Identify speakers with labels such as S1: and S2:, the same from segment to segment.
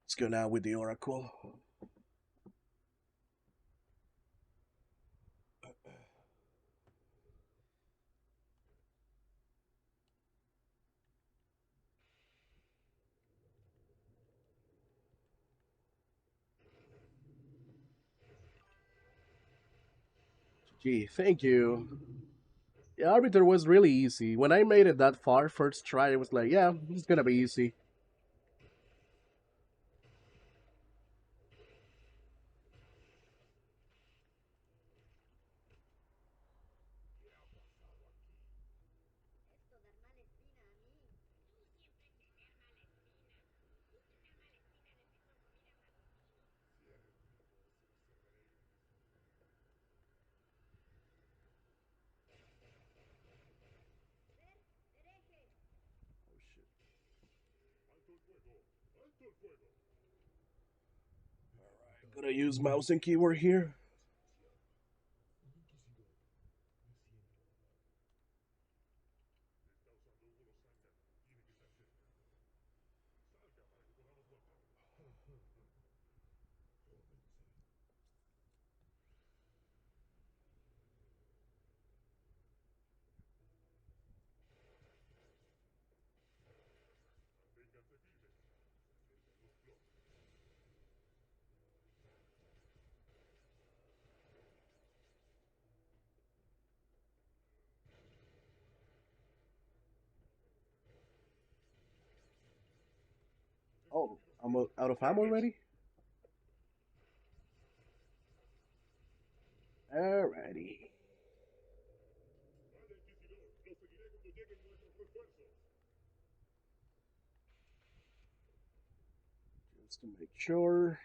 S1: Let's go now with the Oracle. Gee, thank you. The Arbiter was really easy. When I made it that far, first try, I was like, yeah, it's gonna be easy. Oh shit. Alright, gotta use mouse and keyboard here. Oh, I'm out of ammo already? Alrighty. Just to make sure.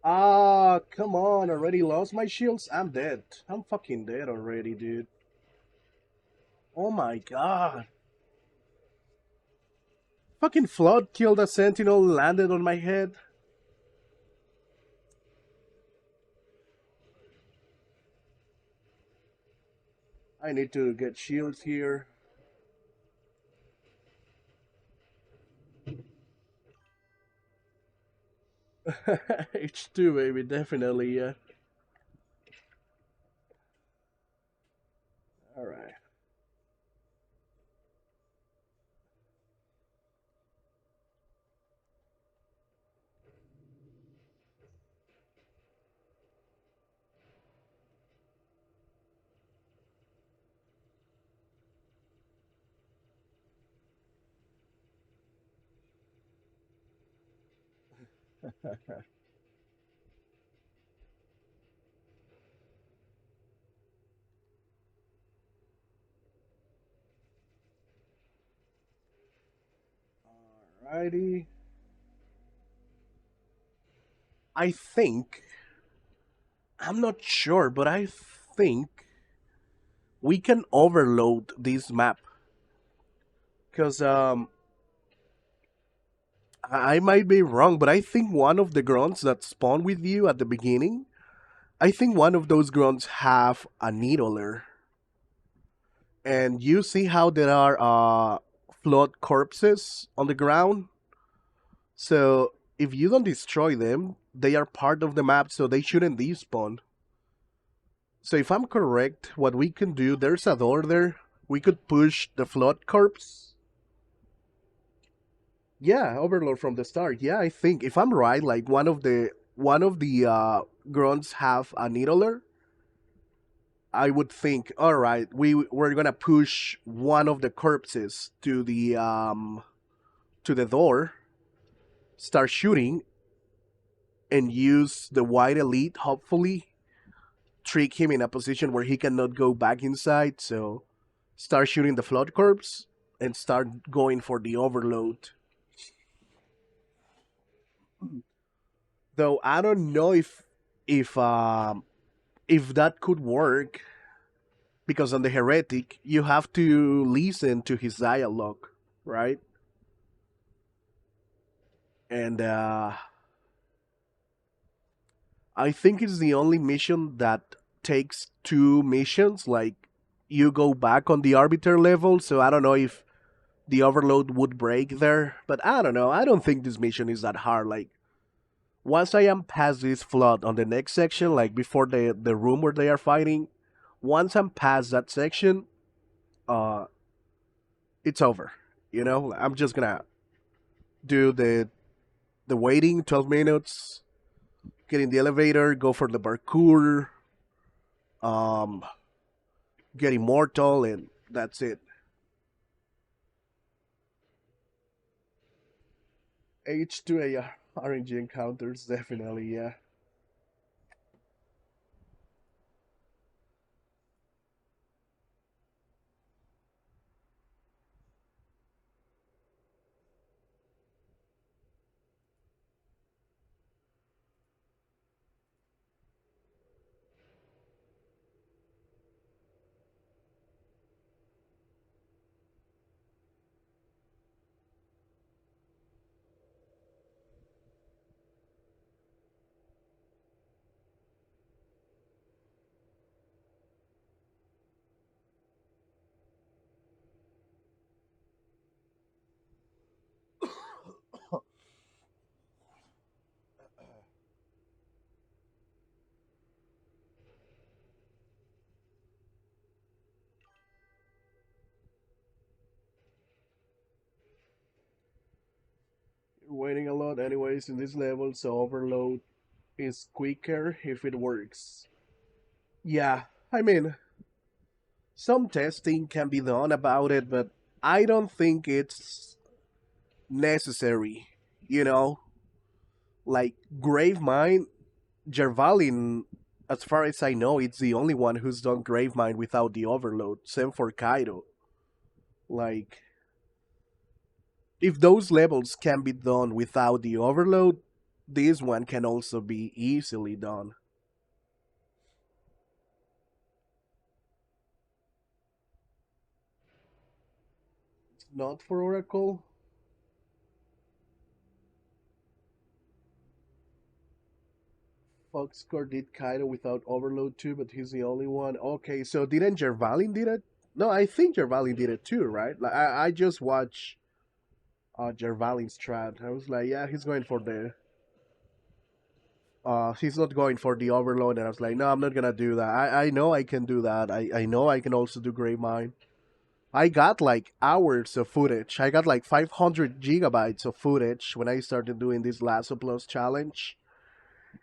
S1: Ah, come on, already lost my shields? I'm dead. I'm fucking dead already, dude. Oh my god. Fucking flood killed a sentinel, landed on my head. I need to get shields here. H2, baby, definitely, yeah. Alright. Alrighty. I think, I'm not sure, but I think we can overload this map. Because I might be wrong, but I think one of the grunts that spawn with you at the beginning, I think one of those grunts have a needler. And you see how there are flood corpses on the ground? So if you don't destroy them, they are part of the map, so they shouldn't despawn. So if I'm correct, what we can do, there's a door there. We could push the flood corpse. Yeah, overload from the start. Yeah, I think if I'm right, like one of the grunts have a needler. I would think, all right, we're gonna push one of the corpses to the door, start shooting, and use the white elite. Hopefully, trick him in a position where he cannot go back inside. So, start shooting the flood corpse and start going for the overload. Though I don't know if that could work because on the heretic you have to listen to his dialogue, right? And I think it's the only mission that takes two missions. Like you go back on the arbiter level. So I don't know if the overload would break there, but I don't know. I don't think this mission is that hard. Like once I am past this flood on the next section, like before the room where they are fighting, once I'm past that section, uh, it's over. You know, I'm just gonna do the waiting 12 minutes, get in the elevator, go for the parkour, um, get immortal, and that's it. H2, yeah, RNG encounters definitely, yeah. You're waiting a lot, anyways, in this level, so overload is quicker if it works. Yeah, I mean, some testing can be done about it, but I don't think it's necessary. You know, like Gravemind, Jervalin, as far as I know, it's the only one who's done Gravemind without the overload. Same for Kaido. Like, if those levels can be done without the overload, this one can also be easily done. Not for Oracle. Foxcore did Kaido without overload too, but he's the only one. Okay, so didn't Jervalin did it? No, I think Jervalin did it too, right? Like I just watched Jervalin's strat. I was like, yeah, he's going for the he's not going for the overload, and I was like, no, I'm not gonna do that. I know I can do that. I know I can also do Gray Mine. I got like hours of footage. I got like 500 gigabytes of footage when I started doing this Lasso Plus challenge,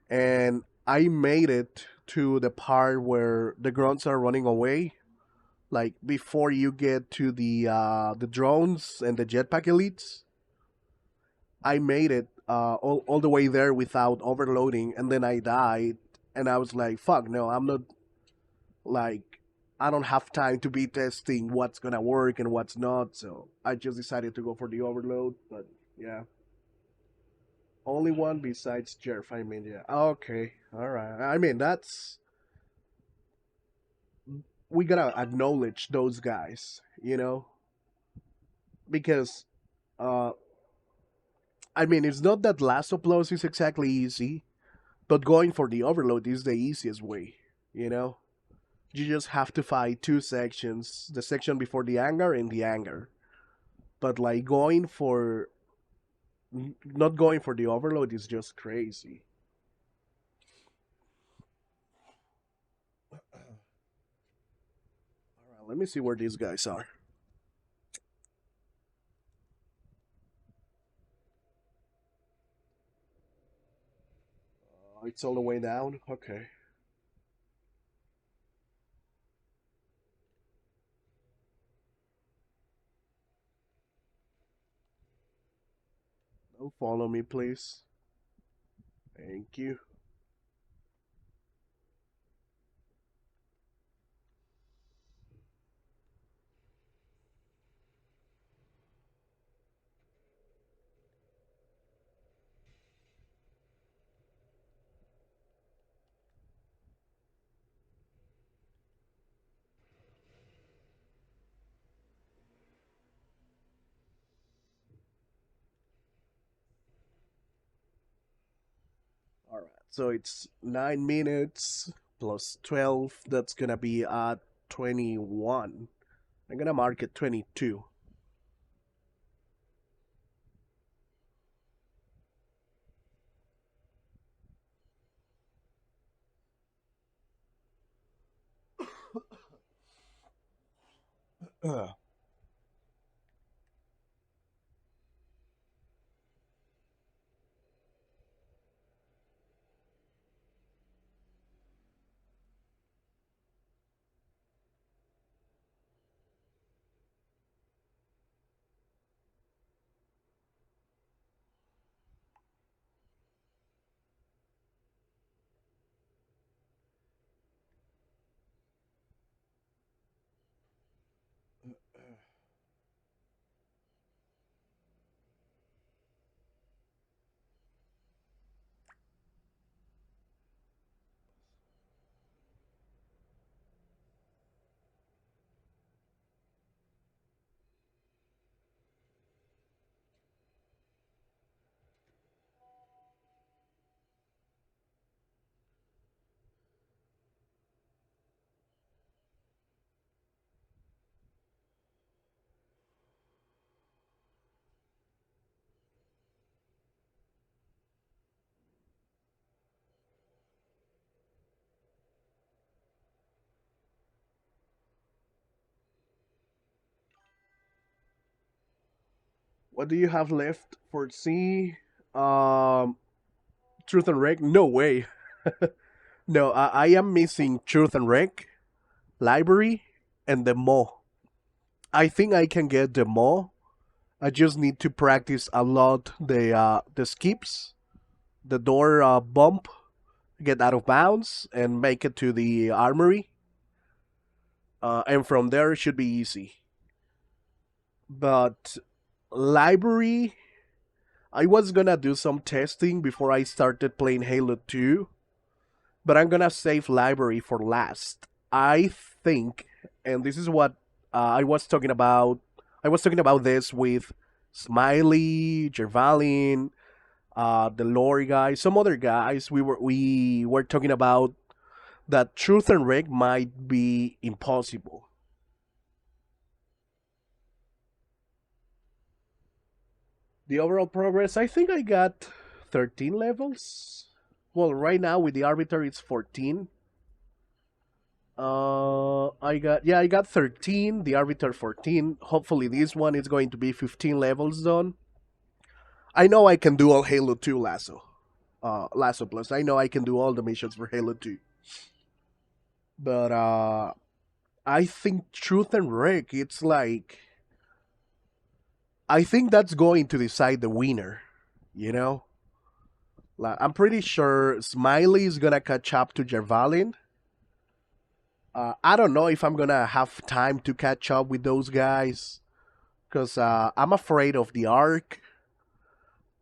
S1: and I made it to the part where the grunts are running away. Like before you get to the drones and the jetpack elites, I made it all the way there without overloading, and then I died, and I was like, "Fuck no, I'm not like." I don't have time to be testing what's gonna work and what's not, so I just decided to go for the overload. But yeah, only one besides Jerf. I mean, yeah, okay, all right. I mean, that's we gotta acknowledge those guys, because uh, I mean, it's not that last uploads is exactly easy, but going for the overload is the easiest way, you know. You just have to fight two sections: the section before the anger and the anger. But like not going for the overload is just crazy. All right, let me see where these guys are. It's all the way down. Okay, don't follow me, please. Thank you. All right, so it's 9 minutes plus 12. That's gonna be at 21. I'm gonna mark it 22. What do you have left for C? Um, Truth and Rec? No way. No, I am missing Truth and Rec, Library, and the Mo. I think I can get the Mo. I just need to practice a lot the skips, the door bump, get out of bounds, and make it to the armory. And from there, it should be easy. But Library, I was gonna do some testing before I started playing Halo 2, but I'm gonna save Library for last. I think, and this is what I was talking about. I was talking about this with Smiley, Jervalin, the lore guy, some other guys. We were talking about that Truth and Rig might be impossible. The overall progress, I think I got 13 levels. Well, right now with the Arbiter, it's 14. I got 13. The Arbiter 14. Hopefully, this one is going to be 15 levels done. I know I can do all Halo 2 Lasso. Lasso Plus. I know I can do all the missions for Halo 2. But I think Truth and Rick, it's like I think that's going to decide the winner. You know, like, I'm pretty sure Smiley is gonna catch up to Jervalin. I don't know if I'm gonna have time to catch up with those guys because I'm afraid of the Ark.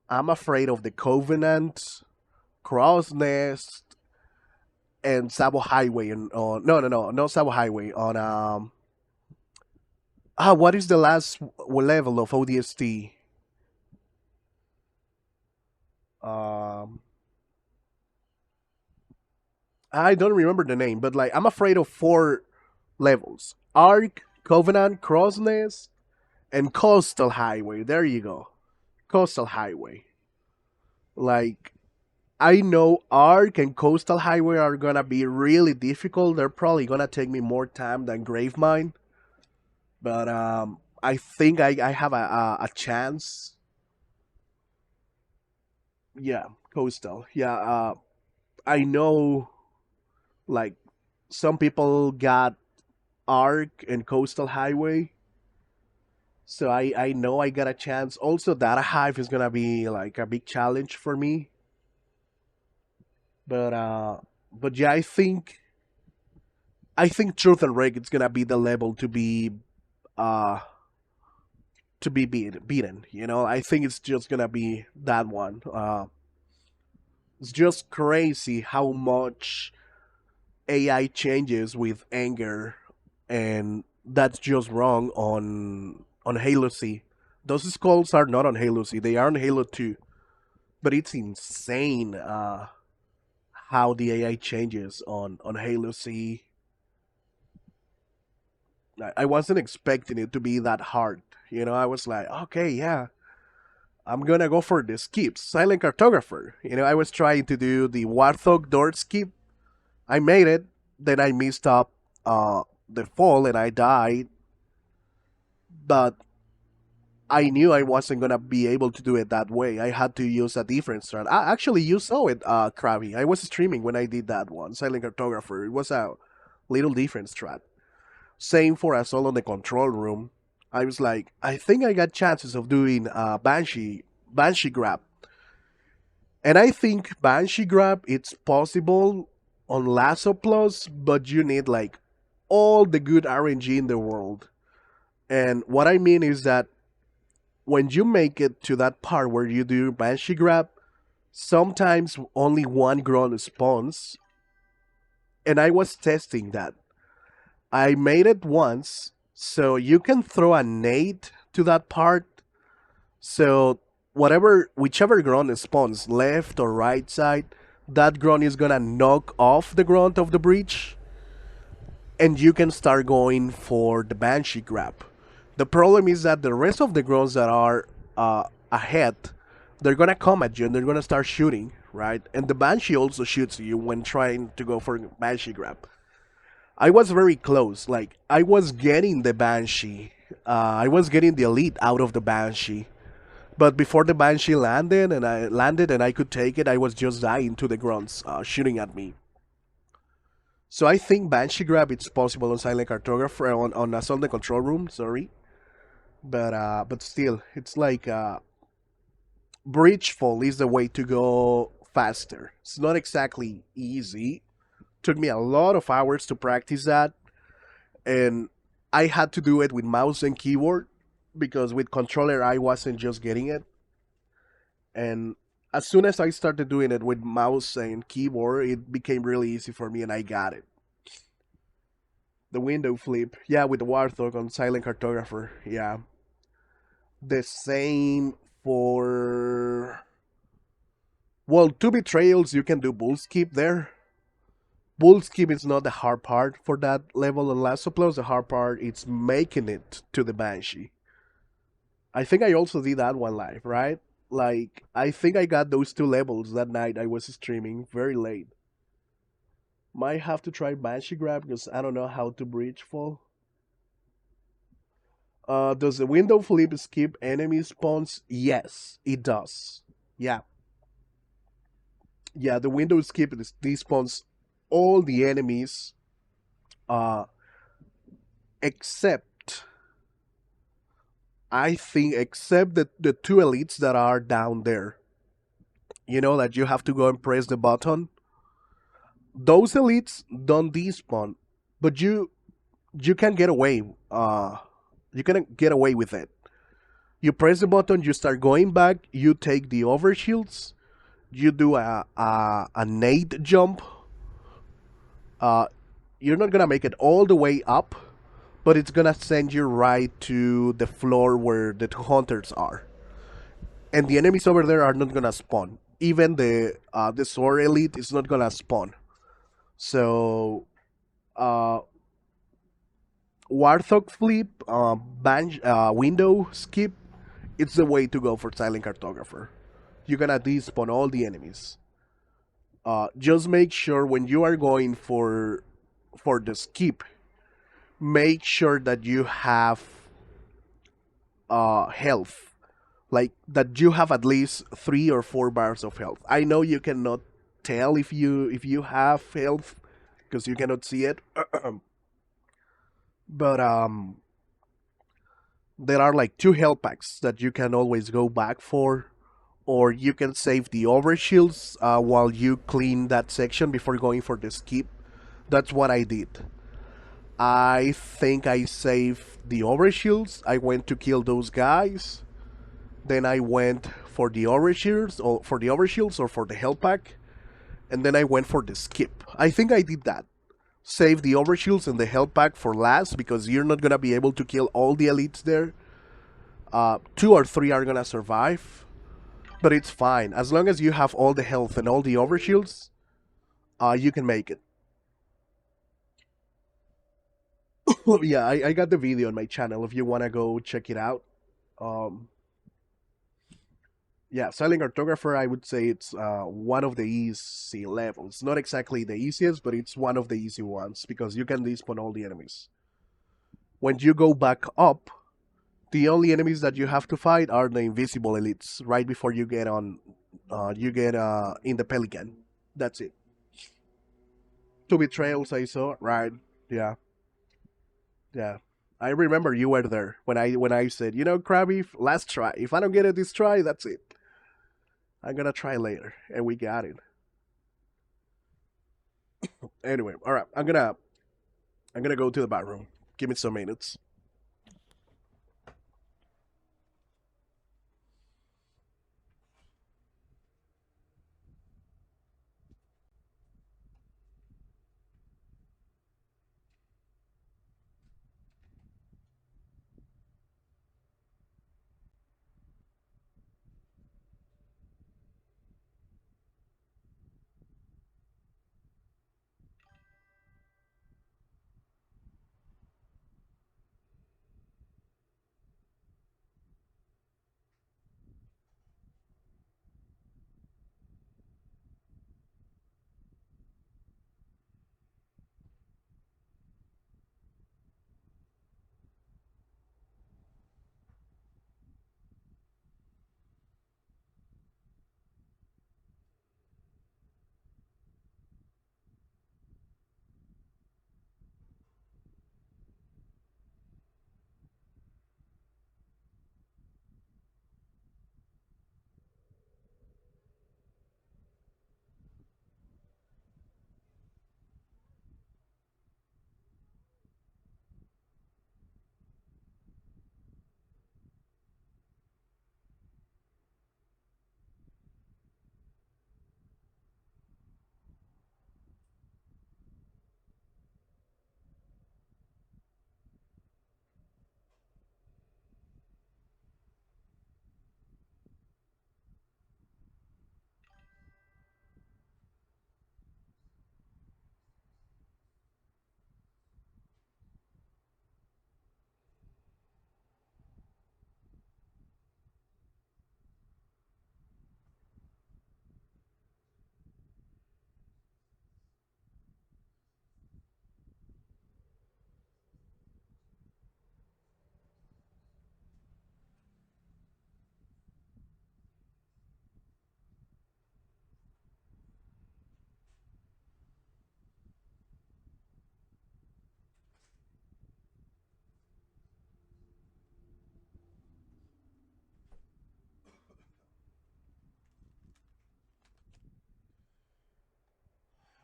S1: I'm afraid of the Covenant, Cross Nest, and Sabo Highway. And on no Sabo Highway on what is the last level of ODST? Um, I don't remember the name, but like I'm afraid of four levels: Ark, Covenant, Crossness, and Coastal Highway. There you go, Coastal Highway. Like I know Ark and Coastal Highway are gonna be really difficult. They're probably gonna take me more time than Gravemine, but I think I have a chance. Yeah, Coastal. Yeah, I know like some people got Arc and Coastal Highway. So I know I got a chance. Also, Data Hive is gonna be like a big challenge for me. But yeah, I think Truth and Rig is gonna be the level uh to be beaten. You know, I think it's just gonna be that one. It's just crazy how much AI changes with anger, and that's just wrong on Halo C. Those skulls are not on Halo C; they are on Halo 2. But it's insane how the AI changes on Halo C. I wasn't expecting it to be that hard. I was like, okay, yeah, I'm gonna go for the skip, silent cartographer. I was trying to do the Warthog door skip. I made it, then I missed up the fall and I died, but I knew I wasn't gonna be able to do it that way. I had to use a different strat. Actually, you saw it, Krabby. I was streaming when I did that one, silent cartographer. It was a little different strat. Same for Assault on the control room. I was like, I think I got chances of doing Banshee grab. And I think Banshee grab it's possible on Lasso Plus, but you need like all the good RNG in the world. And what I mean is that when you make it to that part where you do Banshee grab, sometimes only one grunt spawns. And I was testing that. I made it once, so you can throw a nade to that part. So whichever grunt spawns, left or right side, that grunt is gonna knock off the grunt of the breach, and you can start going for the Banshee grab. The problem is that the rest of the grunts that are ahead, they're gonna come at you and they're gonna start shooting, right? And the Banshee also shoots you when trying to go for Banshee grab. I was very close. Like I was getting the Banshee. I was getting the elite out of the Banshee. But before the Banshee landed and I could take it, I was just dying to the grunts shooting at me. So I think Banshee grab it's possible on Silent Cartographer on Assault the Control Room. Sorry, but still, it's like Breach Fall is the way to go faster. It's not exactly easy. Took me a lot of hours to practice that, and I had to do it with mouse and keyboard because with controller I wasn't just getting it. And as soon as I started doing it with mouse and keyboard, it became really easy for me and I got it. The window flip, yeah, with the Warthog on Silent Cartographer, yeah. The same for. Well, two betrayals, you can do bull skip there. Bull skip is not the hard part for that level on Lasso Plus. The hard part is making it to the Banshee. I think I also did that one live, right? Like, I think I got those two levels that night I was streaming very late. Might have to try Banshee grab because I don't know how to breach fall. Does the window flip skip enemy spawns? Yes, it does. Yeah. Yeah, the window skip despawns all the enemies uh except I think except the two elites that are down there. You know that you have to go and press the button. Those elites don't despawn, but you can get away. You can get away with it. You press the button, you start going back, you take the overshields, you do a nade jump. Uh, you're not gonna make it all the way up, but it's gonna send you right to the floor where the two hunters are, and the enemies over there are not gonna spawn. Even the sword elite is not gonna spawn. So, uh, Warthog flip, window skip, it's the way to go for Silent Cartographer. You're gonna despawn all the enemies. Just make sure when you are going for the skip, make sure that you have health, like that you have at least 3 or 4 bars of health. I know you cannot tell if you have health because you cannot see it, but there are like 2 health packs that you can always go back for, or you can save the overshields while you clean that section before going for the skip. That's what I did. I think I saved the overshields. I went to kill those guys. Then I went for the overshields or for the health pack. And then I went for the skip. I think I did that. Save the overshields and the health pack for last because you're not gonna be able to kill all the elites there. 2 or 3 are gonna survive, but it's fine as long as you have all the health and all the overshields. You can make it. Yeah, I got the video on my channel if you want to go check it out. Um, yeah, Silent Cartographer, I would say it's one of the easy levels. Not exactly the easiest, but it's one of the easy ones because you can despawn all the enemies. When you go back up, the only enemies that you have to fight are the invisible elites right before you get on you get in the pelican. That's it. Two betrayals I saw, right? Yeah. Yeah. I remember you were there when I said, you know, Krabby, last try. If I don't get it this try, that's it. I'm gonna try later. And we got it. Anyway, alright, I'm gonna go to the bathroom. Give me some minutes.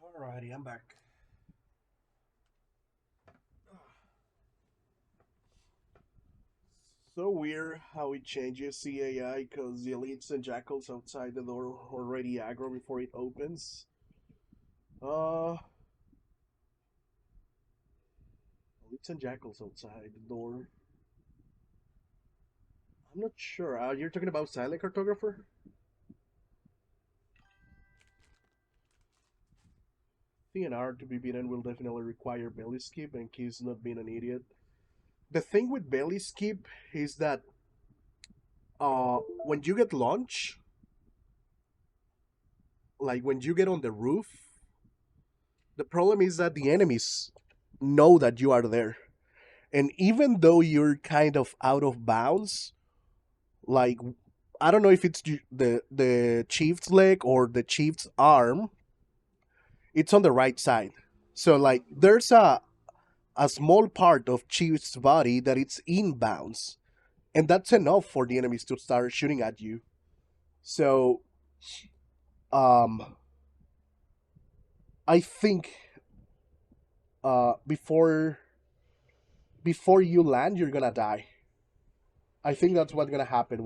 S1: Alrighty, I'm back. So weird how it changes CAI because the elites and jackals outside the door already aggro before it opens. Uh, elites and jackals outside the door. I'm not sure. You're talking about Silent Cartographer? TNR to be beaten will definitely require belly skip and Keys not being an idiot. The thing with belly skip is that when you get launch, like when you get on the roof, the problem is that the enemies know that you are there. And even though you're kind of out of bounds, like I don't know if it's the chief's leg or the chief's arm, it's on the right side. So like there's a small part of chief's body that it's inbounds, and that's enough for the enemies to start shooting at you. So um I think before you land you're gonna die. I think that's what's gonna happen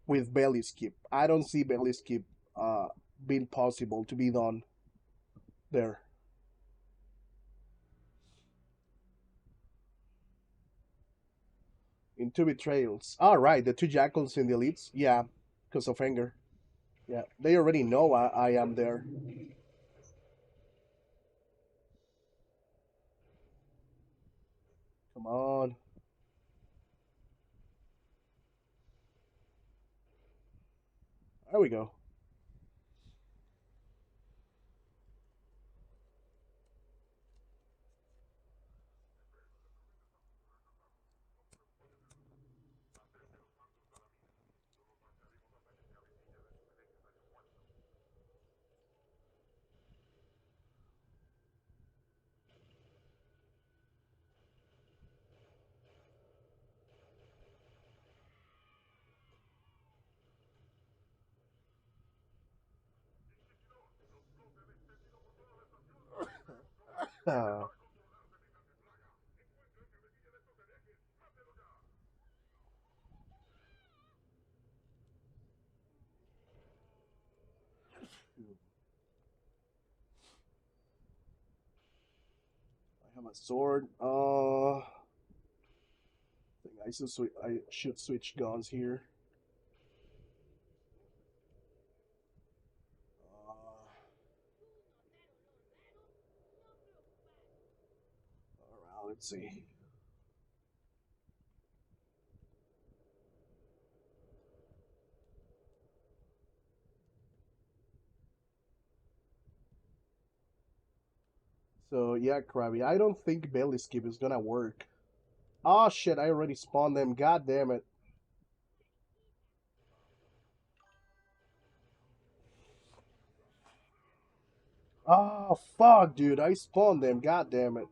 S1: with belly skip. I don't see belly skip uh being possible to be done there. In two betrayals. All right, the two jackals in the elites. Yeah, because of anger. Yeah, they already know I am there. Come on. There we go. Ah, I have a sword. Think I should switch guns here. Alright, let's see. So yeah, Krabby, I don't think belly skip is gonna work. Oh shit, I already spawned them. God damn it. Oh fuck, dude, I spawned them. God damn it.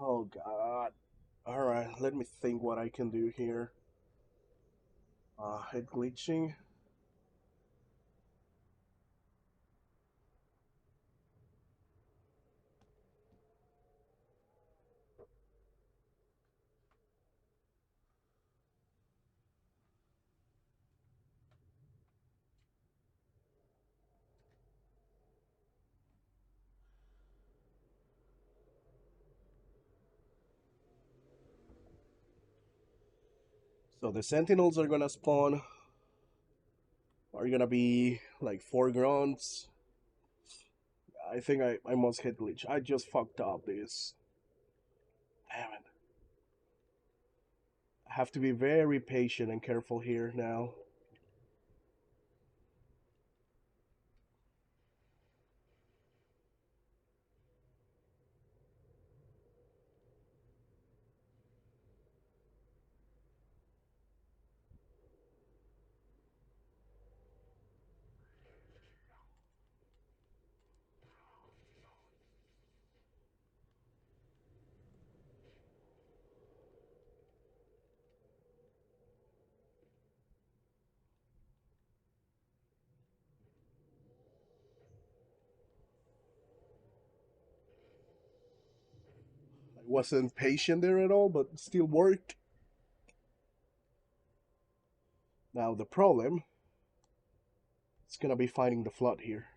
S1: Oh god. Alright, let me think what I can do here. Head glitching. So the sentinels are gonna spawn. Are gonna be like four grunts. I think I must hit glitch. I just fucked up this. Damn it. I have to be very patient and careful here now. I wasn't patient there at all, but it still worked. Now the problem is gonna be finding the flood here.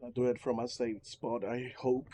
S1: Gonna do it from a safe spot, I hope.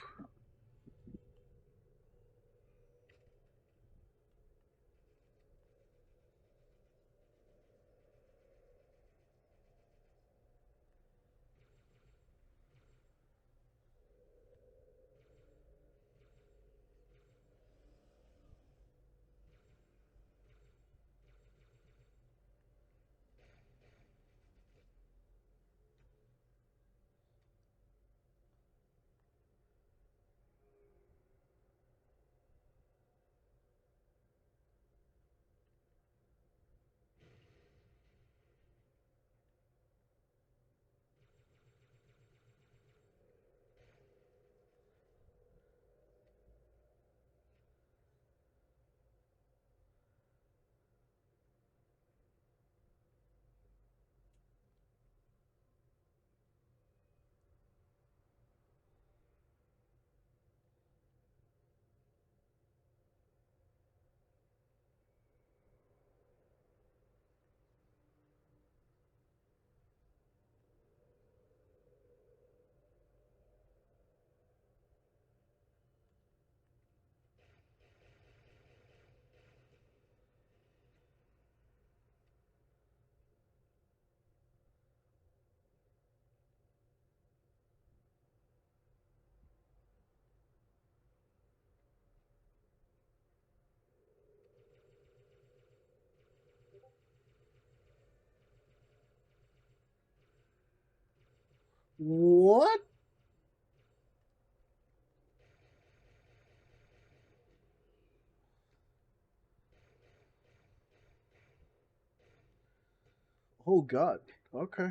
S1: What? Oh God. Okay.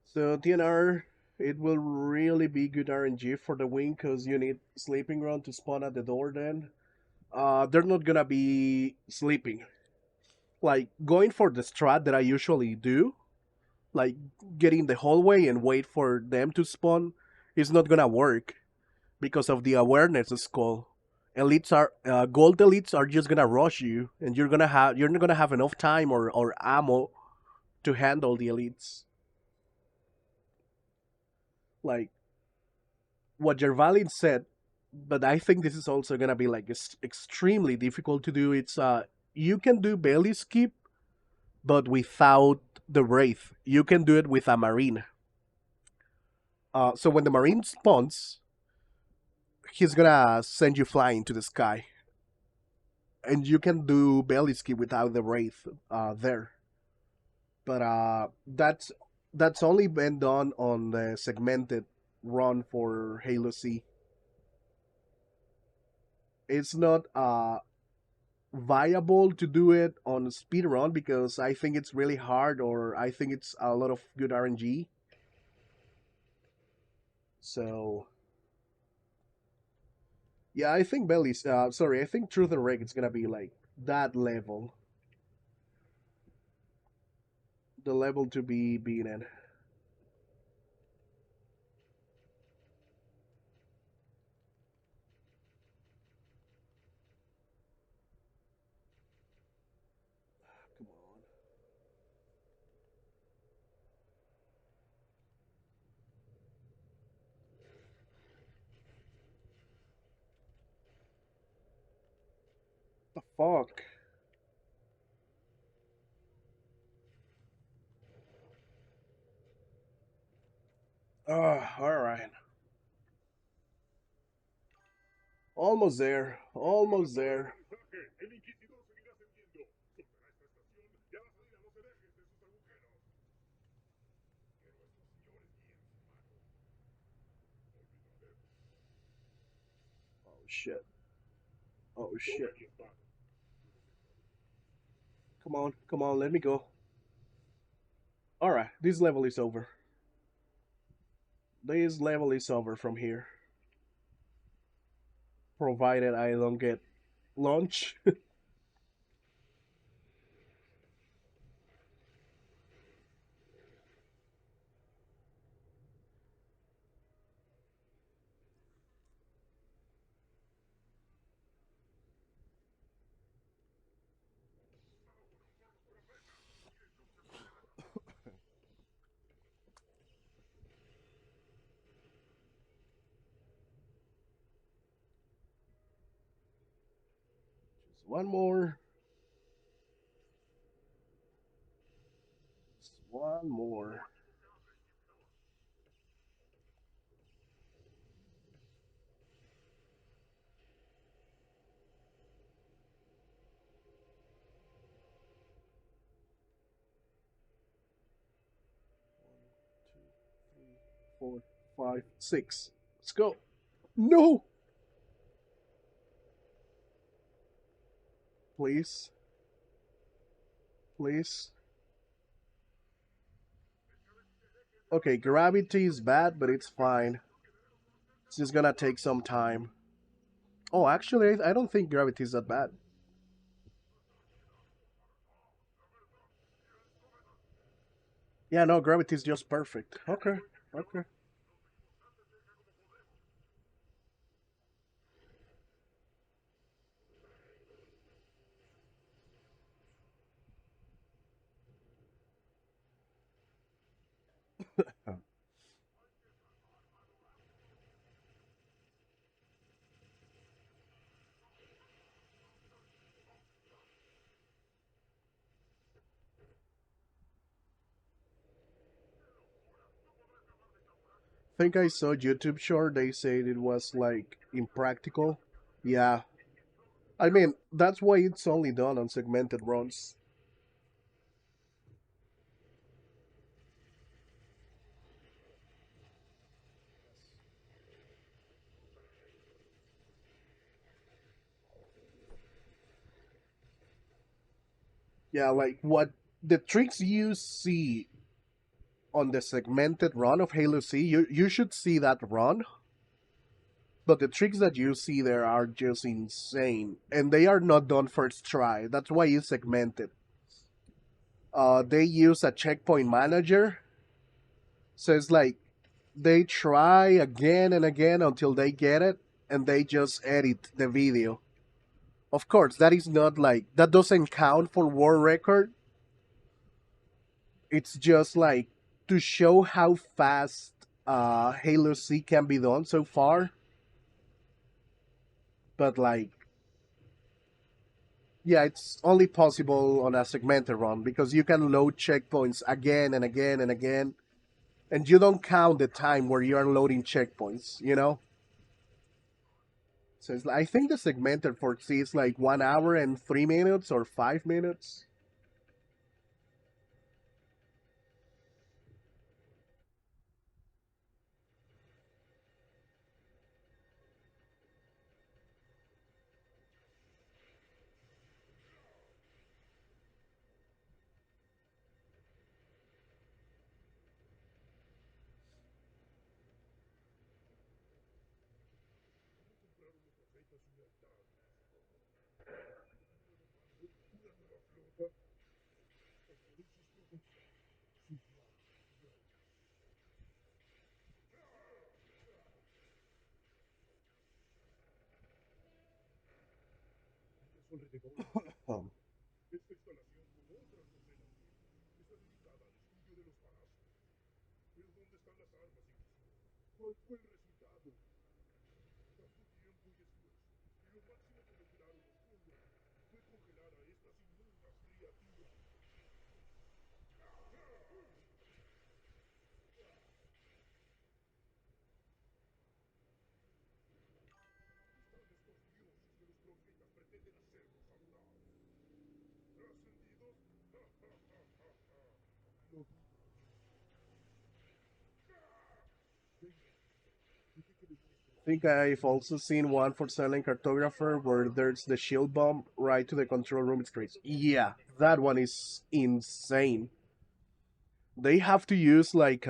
S1: So TNR, it will really be good RNG for the wing because you need sleeping ground to spawn at the door. Then, they're not gonna be sleeping. Like going for the strat that I usually do, like get in the hallway and wait for them to spawn, is not gonna work because of the awareness skull. Elites are gold elites are just gonna rush you, and you're not gonna have enough time or ammo to handle the elites. Like what Jervalin said, but I think this is also gonna be like extremely difficult to do. It's you can do belly skip, but without the wraith. You can do it with a marine. So when the marine spawns, he's gonna send you flying to the sky, and you can do belly skip without the wraith there. But that's only been done on the segmented run for Halo C. It's not viable to do it on speedrun because I think it's really hard or I think it's a lot of good RNG. So yeah, I think Belly's sorry, I think Truth and Reg is gonna be like that level. The level to be beaten. Come on. The fuck? Alright. Almost there. Almost there. Oh shit. Oh shit. Come on, let me go. Alright, this level is over. This level is over from here. Provided I don't get launch. Just one more. Just one more. 1, 2, 3, 4, 5, 6. Let's go. No! Please. Please. Okay, gravity is bad, but it's fine. It's just gonna take some time. Oh, actually, I don't think gravity is that bad. Yeah, no, gravity is just perfect. Okay, okay. I think I saw YouTube short. They said it was like impractical. Yeah, I mean, that's why it's only done on segmented runs. Yeah, like what the tricks you see on the segmented run of Halo C, you should see that run. But the tricks that you see there are just insane, and they are not done first try. That's why it's segmented. They use a checkpoint manager, so it's like they try again and again until they get it, and they just edit the video. Of course, that is not like that doesn't count for world record. It's just like to show how fast Halo C can be done so far. But like, yeah, it's only possible on a segmented run because you can load checkpoints again and again and again, and you don't count the time where you are loading checkpoints. So I think the segmented for C is like 1 hour and 3 minutes or 5 minutes. Um, I think I've also seen one for Silent Cartographer where there's the shield bomb right to the control room. It's crazy. Yeah, that one is insane. They have to use like